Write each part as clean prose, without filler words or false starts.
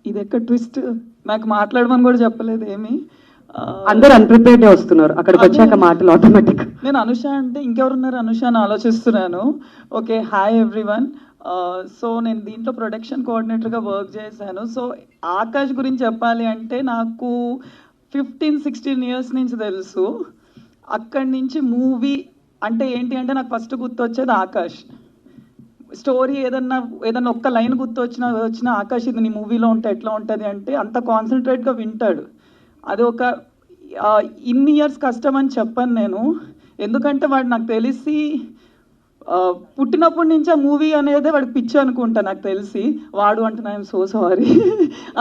ఇది ఎక్కడ ట్విస్ట్, నాకు మాట్లాడమని కూడా చెప్పలేదు ఏమి. అందరూ అన్ప్రిపేర్డ్ వస్తున్నారు అక్కడికి వచ్చాక మాటలు ఆటోమేటిక్. నేను అనుష అంటే ఇంకెవరున్నారు అనుష అని ఆలోచిస్తున్నాను. Okay, hi everyone. సో నేను దీంట్లో ప్రొడక్షన్ కోఆర్డినేటర్గా వర్క్ చేశాను. సో ఆకాష్ గురించి చెప్పాలి అంటే నాకు 15-16 ఇయర్స్ నుంచి తెలుసు. అక్కడి నుంచి మూవీ అంటే ఏంటి అంటే నాకు ఫస్ట్ గుర్తొచ్చేది ఆకాష్. స్టోరీ ఏదన్నా ఒక్క లైన్ వచ్చిన ఆకాష్ ఇది నీ మూవీలో ఉంటే ఎట్లా ఉంటుంది అంటే అంత కాన్సన్ట్రేట్గా వింటాడు. అది ఒక ఇన్ని ఇయర్స్ కష్టం అని చెప్పాను నేను, ఎందుకంటే వాడు నాకు తెలిసి పుట్టినప్పటి నుంచి ఆ మూవీ అనేది వాడికి పిచ్చి అనుకుంటా నాకు తెలిసి. వాడు అంటే ఐఎమ్ సో సారీ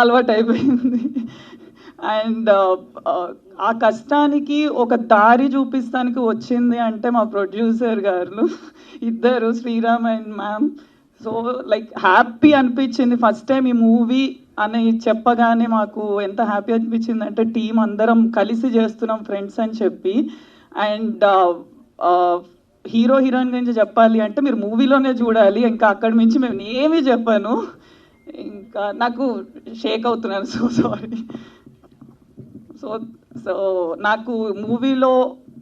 అలవాటు అయిపోయింది. అండ్ ఆ కష్టానికి ఒక దారి చూపిస్తానికి వచ్చింది అంటే మా ప్రొడ్యూసర్ గారు ఇద్దరు, Sriram and ma'am. So like happy అనిపించింది ఫస్ట్ టైం ఈ మూవీ అని చెప్పగానే. మాకు ఎంత హ్యాపీ అనిపించింది అంటే టీం అందరం కలిసి చేస్తున్నాం ఫ్రెండ్స్ అని చెప్పి. అండ్ హీరో హీరోయిన్ గురించి చెప్పాలి అంటే మీరు మూవీలోనే చూడాలి, ఇంకా అక్కడి నుంచి మేము ఏమీ చెప్పాను. ఇంకా నాకు షేక్ అవుతున్నాను, సో సారీ. సో నాకు మూవీలో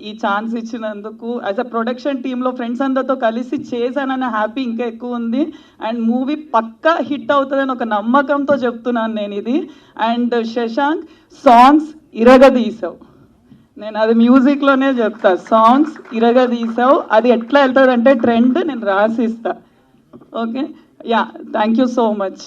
ఈ ఛాన్స్ ఇచ్చినందుకు యాజ్ అ ప్రొడక్షన్ టీంలో ఫ్రెండ్స్ అందరితో కలిసి చేశానన్న హ్యాపీ ఇంకా ఎక్కువ ఉంది. అండ్ మూవీ పక్కా హిట్ అవుతుందని ఒక నమ్మకంతో చెప్తున్నాను నేను ఇది. అండ్ శశాంక్ సాంగ్స్ ఇరగదీసావు, నేను అది మ్యూజిక్లోనే చెప్తా. సాంగ్స్ ఇరగదీసావు, అది ఎట్లా వెళ్తుంది అంటే ట్రెండ్ నేను రాసిస్తా. Okay, yeah, thank you so much.